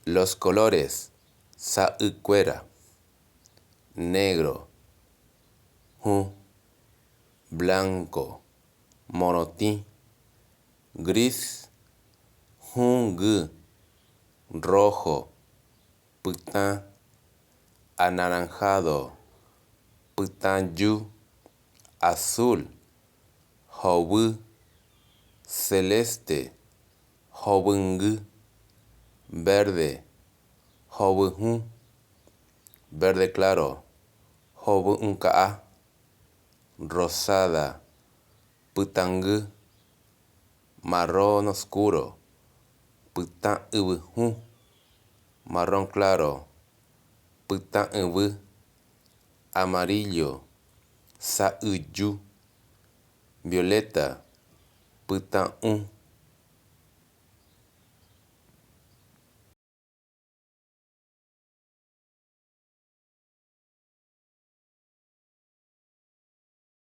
Los colores sa'ykuéra, negro, blanco, morotí, gris, rojo, pytã, anaranjado, pytãju, azul, hovy, celeste, hovyngy, verde, hovyhũ, verde claro, hovy'ũka'a, rosada, pytãngy, marrón oscuro, pytã yvyhũ, marrón claro, pytã yvy, amarillo, sa'yju, violeta, pytã'ũ.